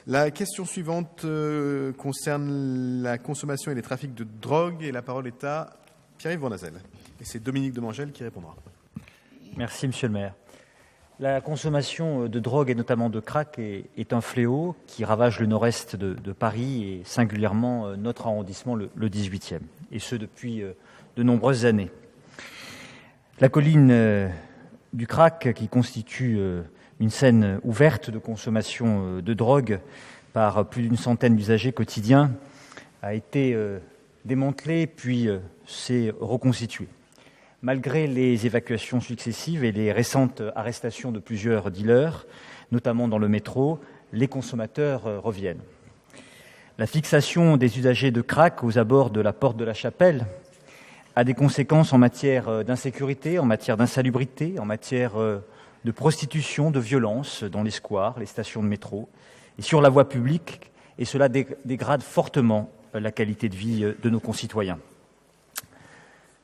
La question suivante concerne la consommation et les trafics de drogue, et la parole est à Pierre-Yves Bournazel. Et c'est Dominique de Mangel qui répondra. Merci, Monsieur le maire. La consommation de drogue, et notamment de crack, est un fléau qui ravage le nord-est de Paris et singulièrement notre arrondissement, le 18e, et ce depuis de nombreuses années. La colline du crack, qui constitue une scène ouverte de consommation de drogue par plus d'une centaine d'usagers quotidiens, a été démantelée puis s'est reconstituée. Malgré les évacuations successives et les récentes arrestations de plusieurs dealers, notamment dans le métro, les consommateurs reviennent. La fixation des usagers de crack aux abords de la porte de la Chapelle a des conséquences en matière d'insécurité, en matière d'insalubrité, en matière de prostitution, de violence dans les squares, les stations de métro et sur la voie publique, et cela dégrade fortement la qualité de vie de nos concitoyens.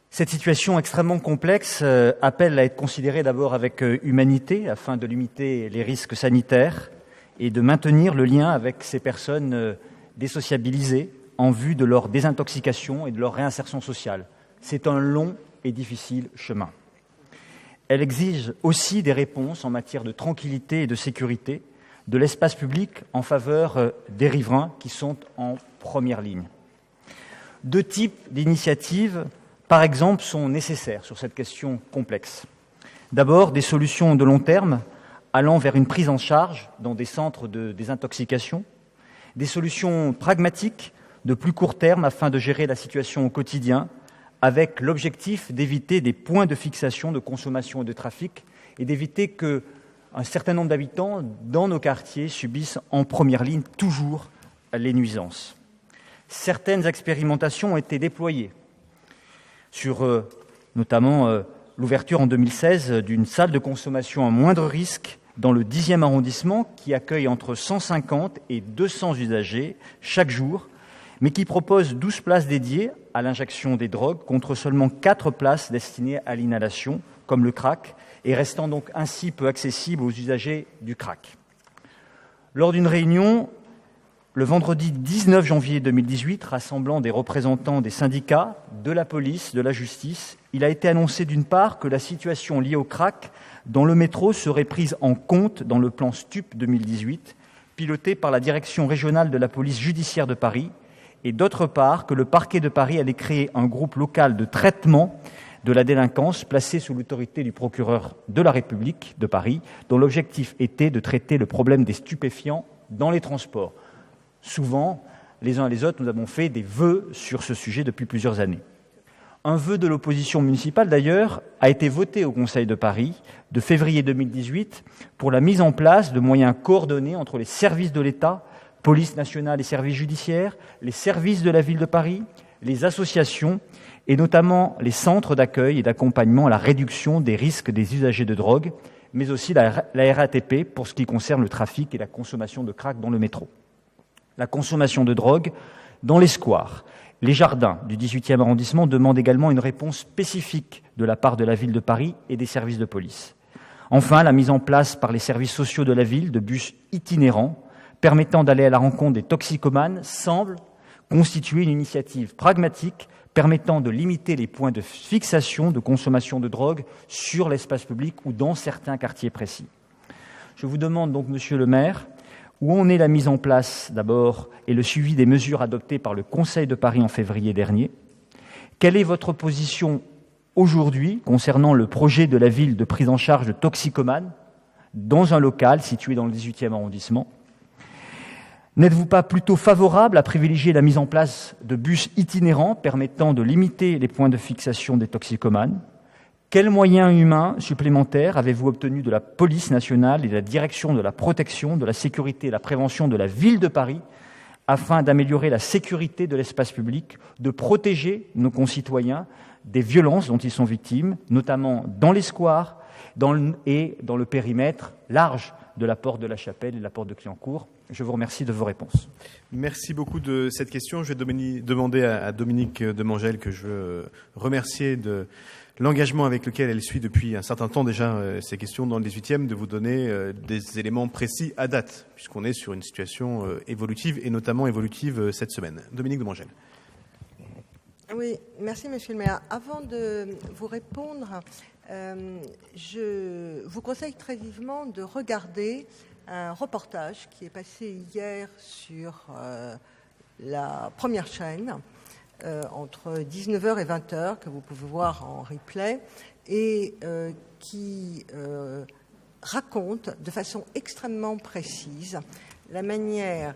Cette situation extrêmement complexe appelle à être considérée d'abord avec humanité afin de limiter les risques sanitaires et de maintenir le lien avec ces personnes désociabilisées en vue de leur désintoxication et de leur réinsertion sociale. C'est un long et difficile chemin. Elle exige aussi des réponses en matière de tranquillité et de sécurité de l'espace public en faveur des riverains qui sont en première ligne. Deux types d'initiatives, par exemple, sont nécessaires sur cette question complexe. D'abord, des solutions de long terme allant vers une prise en charge dans des centres de désintoxication, des solutions pragmatiques de plus court terme afin de gérer la situation au quotidien, avec l'objectif d'éviter des points de fixation de consommation et de trafic et d'éviter qu'un certain nombre d'habitants dans nos quartiers subissent en première ligne toujours les nuisances. Certaines expérimentations ont été déployées sur notamment l'ouverture en 2016 d'une salle de consommation à moindre risque dans le 10e arrondissement qui accueille entre 150 et 200 usagers chaque jour, mais qui propose 12 places dédiées à l'injection des drogues contre seulement 4 places destinées à l'inhalation, comme le crack, et restant donc ainsi peu accessible aux usagers du crack. Lors d'une réunion, le vendredi 19 janvier 2018, rassemblant des représentants des syndicats, de la police, de la justice, il a été annoncé d'une part que la situation liée au crack dans le métro serait prise en compte dans le plan STUP 2018, piloté par la direction régionale de la police judiciaire de Paris, et d'autre part que le parquet de Paris allait créer un groupe local de traitement de la délinquance placé sous l'autorité du procureur de la République de Paris, dont l'objectif était de traiter le problème des stupéfiants dans les transports. Souvent, les uns et les autres, nous avons fait des vœux sur ce sujet depuis plusieurs années. Un vœu de l'opposition municipale, d'ailleurs, a été voté au Conseil de Paris de février 2018 pour la mise en place de moyens coordonnés entre les services de l'État, police nationale et services judiciaires, les services de la ville de Paris, les associations et notamment les centres d'accueil et d'accompagnement à la réduction des risques des usagers de drogue, mais aussi la RATP pour ce qui concerne le trafic et la consommation de crack dans le métro. La consommation de drogue dans les squares, les jardins du 18e arrondissement demandent également une réponse spécifique de la part de la ville de Paris et des services de police. Enfin, la mise en place par les services sociaux de la ville de bus itinérants permettant d'aller à la rencontre des toxicomanes semble constituer une initiative pragmatique permettant de limiter les points de fixation de consommation de drogue sur l'espace public ou dans certains quartiers précis. Je vous demande donc, Monsieur le maire, où en est la mise en place d'abord et le suivi des mesures adoptées par le Conseil de Paris en février dernier? Quelle est votre position aujourd'hui concernant le projet de la ville de prise en charge de toxicomanes dans un local situé dans le 18e arrondissement? N'êtes-vous pas plutôt favorable à privilégier la mise en place de bus itinérants permettant de limiter les points de fixation des toxicomanes? Quels moyens humains supplémentaires avez-vous obtenus de la police nationale et de la direction de la protection, de la sécurité et de la prévention de la ville de Paris afin d'améliorer la sécurité de l'espace public, de protéger nos concitoyens des violences dont ils sont victimes, notamment dans les squares et dans le périmètre large de la porte de la Chapelle et de la porte de Clignancourt. Je vous remercie de vos réponses. Merci beaucoup de cette question. Je vais demander à Dominique Demangel, que je veux remercier de l'engagement avec lequel elle suit depuis un certain temps déjà ces questions dans le 18e, de vous donner des éléments précis à date, puisqu'on est sur une situation évolutive, et notamment évolutive cette semaine. Dominique Demangel. Oui, merci Monsieur le maire. Avant de vous répondre, je vous conseille très vivement de regarder un reportage qui est passé hier sur la première chaîne, entre 19h et 20h, que vous pouvez voir en replay, et qui raconte de façon extrêmement précise la manière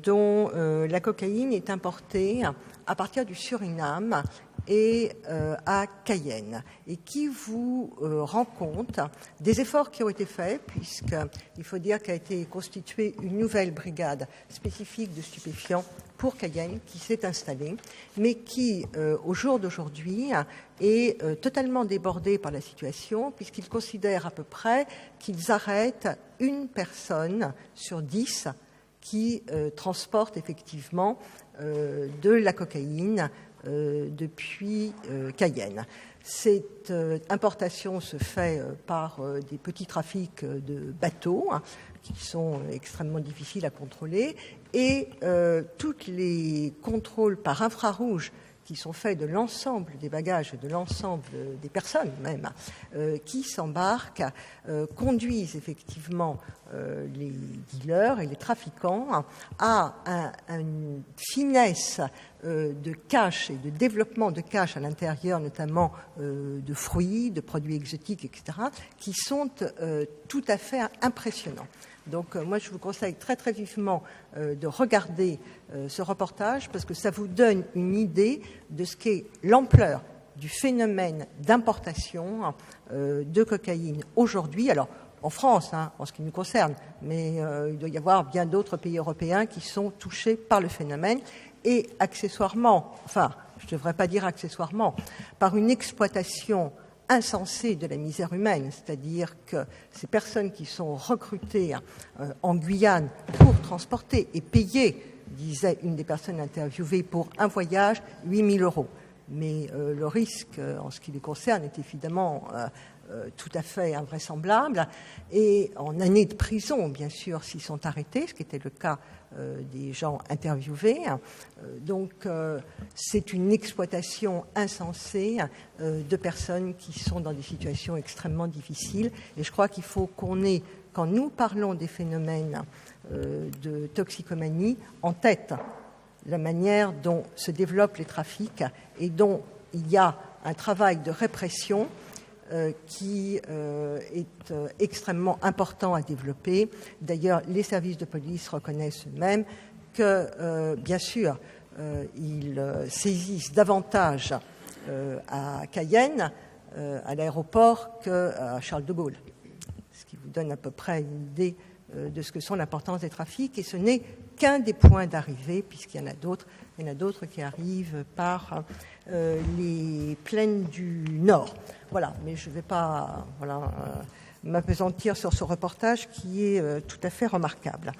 dont la cocaïne est importée à partir du Suriname et à Cayenne, et qui vous rend compte des efforts qui ont été faits, puisqu'il faut dire qu'a été constituée une nouvelle brigade spécifique de stupéfiants pour Cayenne qui s'est installée, mais qui, au jour d'aujourd'hui, est totalement débordée par la situation, puisqu'ils considèrent à peu près qu'ils arrêtent une personne sur 10 qui transporte effectivement de la cocaïne depuis Cayenne. Cette importation se fait par des petits trafics de bateaux qui sont extrêmement difficiles à contrôler, et tous les contrôles par infrarouge qui sont faits de l'ensemble des bagages et de l'ensemble des personnes même qui s'embarquent conduisent effectivement les dealers et les trafiquants à une finesse de cache et de développement de cache à l'intérieur, notamment de fruits, de produits exotiques, etc., qui sont tout à fait impressionnants. Donc moi, je vous conseille très très vivement de regarder ce reportage, parce que ça vous donne une idée de ce qu'est l'ampleur du phénomène d'importation de cocaïne aujourd'hui. Alors, en France, en ce qui nous concerne, mais il doit y avoir bien d'autres pays européens qui sont touchés par le phénomène, et accessoirement, enfin, je ne devrais pas dire accessoirement, par une exploitation insensée de la misère humaine, c'est-à-dire que ces personnes qui sont recrutées en Guyane pour transporter et payer, disait une des personnes interviewées, pour un voyage, 8 000 €. Mais le risque, en ce qui les concerne, est évidemment tout à fait invraisemblable. Et en année de prison, bien sûr, s'ils sont arrêtés, ce qui était le cas des gens interviewés. Donc, c'est une exploitation insensée de personnes qui sont dans des situations extrêmement difficiles. Et je crois qu'il faut qu'on ait, quand nous parlons des phénomènes de toxicomanie, en tête la manière dont se développent les trafics et dont il y a un travail de répression qui est extrêmement important à développer. D'ailleurs, les services de police reconnaissent eux-mêmes que, bien sûr, ils saisissent davantage à Cayenne, à l'aéroport, qu'à Charles de Gaulle, ce qui vous donne à peu près une idée de ce que sont l'importance des trafics. Et ce n'est qu'un des points d'arrivée, puisqu'il y en a d'autres. Il y en a d'autres qui arrivent par les plaines du Nord. Voilà, mais je ne vais pas m'appesantir sur ce reportage qui est tout à fait remarquable.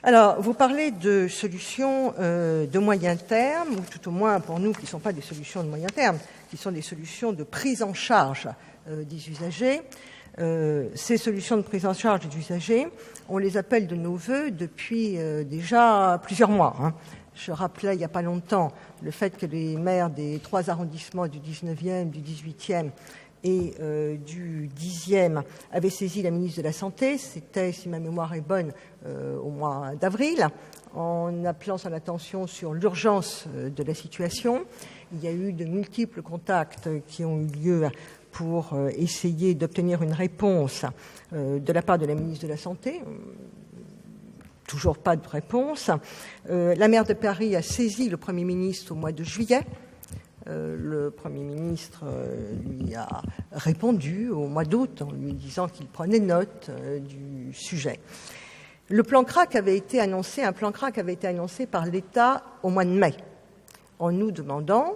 Alors, vous parlez de solutions de moyen terme, ou tout au moins pour nous qui ne sont pas des solutions de moyen terme, qui sont des solutions de prise en charge des usagers. Ces solutions de prise en charge des usagers, on les appelle de nos voeux depuis déjà plusieurs mois. Je rappelais il n'y a pas longtemps le fait que les maires des 3 arrondissements du 19e, du 18e et du 10e avaient saisi la ministre de la Santé. C'était, si ma mémoire est bonne, au mois d'avril, en appelant son attention sur l'urgence de la situation. Il y a eu de multiples contacts qui ont eu lieu pour essayer d'obtenir une réponse de la part de la ministre de la Santé. Toujours pas de réponse. La maire de Paris a saisi le Premier ministre au mois de juillet. Le Premier ministre lui a répondu au mois d'août en lui disant qu'il prenait note du sujet. Le plan crack avait été annoncé, un plan crack avait été annoncé par l'État au mois de mai, en nous demandant,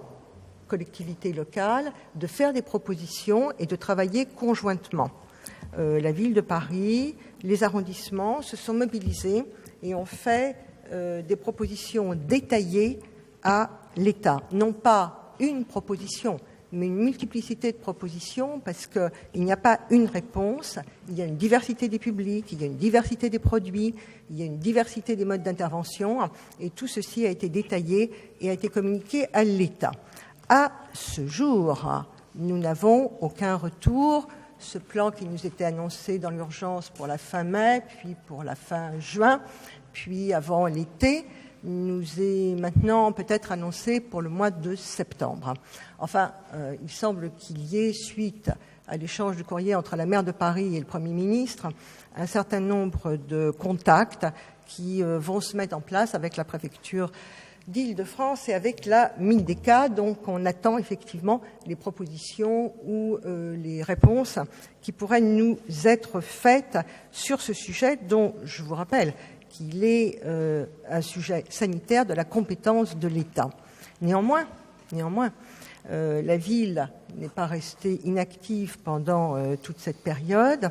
collectivités locales, de faire des propositions et de travailler conjointement. La ville de Paris les arrondissements se sont mobilisés et ont fait des propositions détaillées à l'État. Non pas une proposition, mais une multiplicité de propositions, parce qu'il n'y a pas une réponse, il y a une diversité des publics, il y a une diversité des produits, il y a une diversité des modes d'intervention, et tout ceci a été détaillé et a été communiqué à l'État. À ce jour, nous n'avons aucun retour. Ce plan qui nous était annoncé dans l'urgence pour la fin mai, puis pour la fin juin, puis avant l'été, nous est maintenant peut-être annoncé pour le mois de septembre. Enfin, il semble qu'il y ait, suite à l'échange de courrier entre la maire de Paris et le Premier ministre, un certain nombre de contacts qui vont se mettre en place avec la préfecture d'Île-de-France et avec la MIDECA. Donc on attend effectivement les propositions ou les réponses qui pourraient nous être faites sur ce sujet dont je vous rappelle qu'il est un sujet sanitaire de la compétence de l'État. Néanmoins, la ville n'est pas restée inactive pendant toute cette période.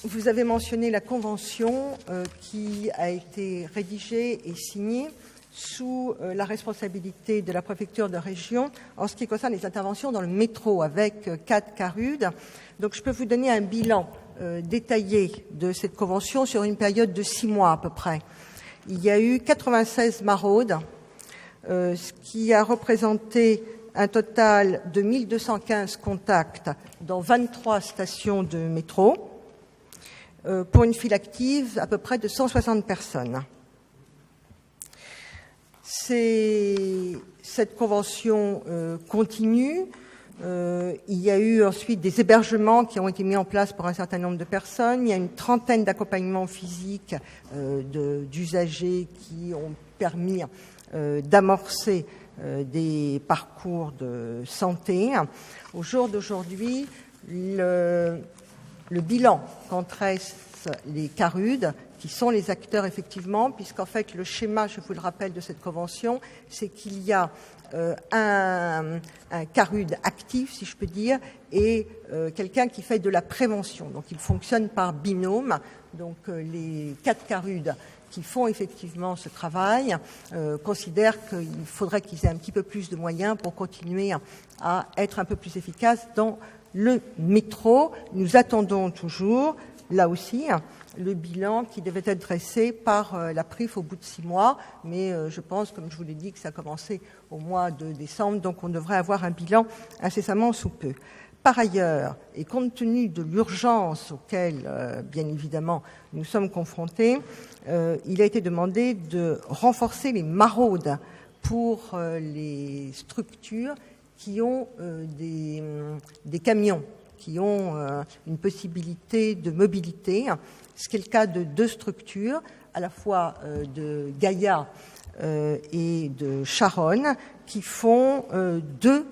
Vous avez mentionné la convention qui a été rédigée et signée sous la responsabilité de la préfecture de région en ce qui concerne les interventions dans le métro avec 4 CARUD. Donc je peux vous donner un bilan détaillé de cette convention sur une période de 6 mois à peu près. Il y a eu 96 maraudes, ce qui a représenté un total de 1215 contacts dans 23 stations de métro, pour une file active à peu près de 160 personnes. Cette convention continue. Il y a eu ensuite des hébergements qui ont été mis en place pour un certain nombre de personnes. Il y a une trentaine d'accompagnements physiques d'usagers qui ont permis d'amorcer des parcours de santé. Au jour d'aujourd'hui, le bilan qu'en tressent les CARUD, qui sont les acteurs effectivement, puisqu'en fait le schéma, je vous le rappelle, de cette convention, c'est qu'il y a un CARUD actif, si je peux dire, et quelqu'un qui fait de la prévention. Donc il fonctionne par binôme. Donc les 4 CARUD qui font effectivement ce travail considèrent qu'il faudrait qu'ils aient un petit peu plus de moyens pour continuer à être un peu plus efficaces dans le métro. Nous attendons toujours, là aussi, le bilan qui devait être dressé par la PRIF au bout de 6 mois, mais je pense, comme je vous l'ai dit, que ça a commencé au mois de décembre, donc on devrait avoir un bilan incessamment sous peu. Par ailleurs, et compte tenu de l'urgence auquel, bien évidemment, nous sommes confrontés, il a été demandé de renforcer les maraudes pour les structures qui ont des camions, qui ont une possibilité de mobilité. Ce qui est le cas de 2 structures, à la fois de Gaïa et de Charonne, qui font 2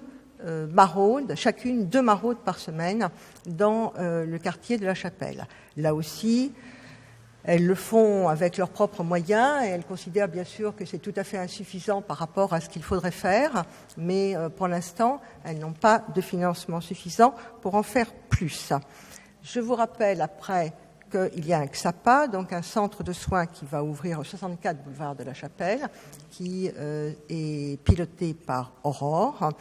maraudes, chacune 2 maraudes par semaine dans le quartier de la Chapelle. Là aussi, elles le font avec leurs propres moyens et elles considèrent bien sûr que c'est tout à fait insuffisant par rapport à ce qu'il faudrait faire, mais pour l'instant, elles n'ont pas de financement suffisant pour en faire plus. Je vous rappelle après qu'il y a un XAPA, donc un centre de soins qui va ouvrir au 64 boulevard de la Chapelle, qui est piloté par Aurore.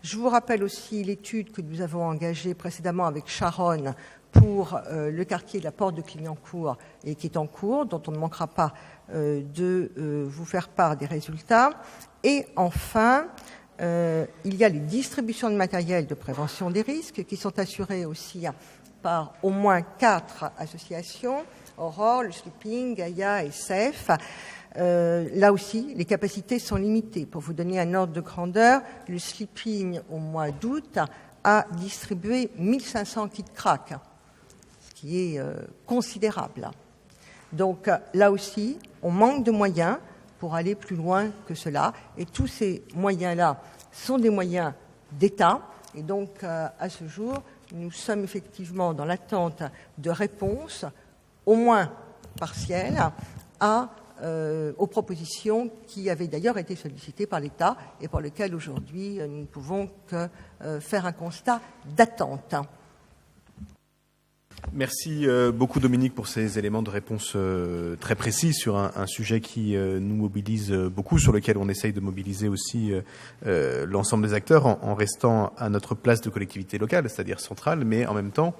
Je vous rappelle aussi l'étude que nous avons engagée précédemment avec Charonne pour le quartier de la Porte de Clignancourt et qui est en cours, dont on ne manquera pas de vous faire part des résultats. Et enfin, il y a les distributions de matériel de prévention des risques qui sont assurées aussi par au moins 4 associations, Aurore, le Sleeping, Gaïa et SEF. Là aussi, les capacités sont limitées. Pour vous donner un ordre de grandeur, le Sleeping, au mois d'août, a distribué 1500 kits crack, ce qui est considérable. Donc là aussi, on manque de moyens pour aller plus loin que cela. Et tous ces moyens-là sont des moyens d'État. Et donc, à ce jour, nous sommes effectivement dans l'attente de réponses, au moins partielles, aux propositions qui avaient d'ailleurs été sollicitées par l'État et pour lesquelles aujourd'hui nous ne pouvons que faire un constat d'attente. Merci beaucoup Dominique pour ces éléments de réponse très précis sur un sujet qui nous mobilise beaucoup, sur lequel on essaye de mobiliser aussi l'ensemble des acteurs en restant à notre place de collectivité locale, c'est-à-dire centrale, mais en même temps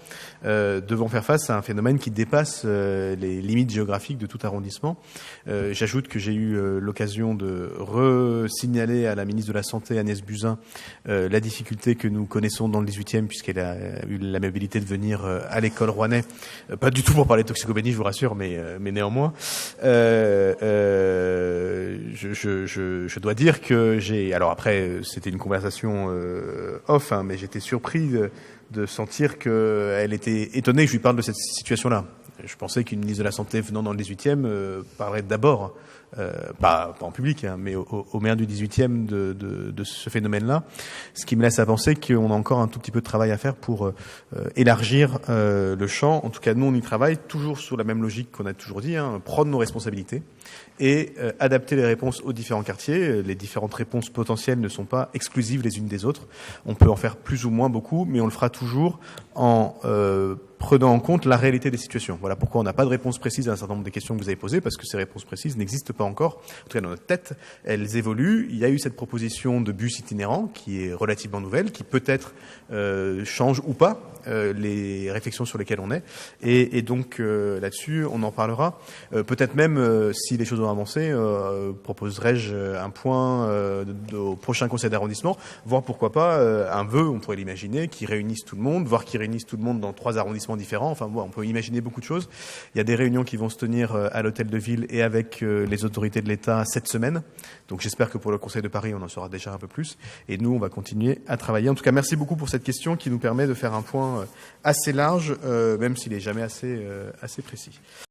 devant faire face à un phénomène qui dépasse les limites géographiques de tout arrondissement. J'ajoute que j'ai eu l'occasion de re-signaler à la ministre de la Santé, Agnès Buzyn, la difficulté que nous connaissons dans le 18e, puisqu'elle a eu l'amabilité de venir à l'école rouennais, pas du tout pour parler de toxicomanie, je vous rassure, mais néanmoins, je dois dire que j'ai... Alors après, c'était une conversation off, hein, mais j'étais surpris de sentir qu'elle était étonnée que je lui parle de cette situation-là. Je pensais qu'une ministre de la Santé venant dans le 18e parlerait d'abord, pas en public, hein, mais au maire du 18e de ce phénomène-là. Ce qui me laisse à penser qu'on a encore un tout petit peu de travail à faire pour élargir le champ. En tout cas, nous, on y travaille toujours sur la même logique qu'on a toujours dit, hein, prendre nos responsabilités et adapter les réponses aux différents quartiers. Les différentes réponses potentielles ne sont pas exclusives les unes des autres. On peut en faire plus ou moins beaucoup, mais on le fera toujours en prenant en compte la réalité des situations. Voilà pourquoi on n'a pas de réponse précise à un certain nombre des questions que vous avez posées, parce que ces réponses précises n'existent pas encore. En tout cas, dans notre tête, elles évoluent. Il y a eu cette proposition de bus itinérant qui est relativement nouvelle, qui peut-être change ou pas les réflexions sur lesquelles on est. Et donc, là-dessus, on en parlera. Peut-être même, si les choses ont avancé, proposerai-je un point au prochain conseil d'arrondissement, voire pourquoi pas un vœu, on pourrait l'imaginer, qui réunisse tout le monde, voire qui réunisse tout le monde dans 3 arrondissements différents. Enfin, bon, on peut imaginer beaucoup de choses. Il y a des réunions qui vont se tenir à l'hôtel de ville et avec les autorités de l'État cette semaine. Donc, j'espère que pour le Conseil de Paris, on en saura déjà un peu plus. Et nous, on va continuer à travailler. En tout cas, merci beaucoup pour cette question qui nous permet de faire un point assez large, même s'il n'est jamais assez précis.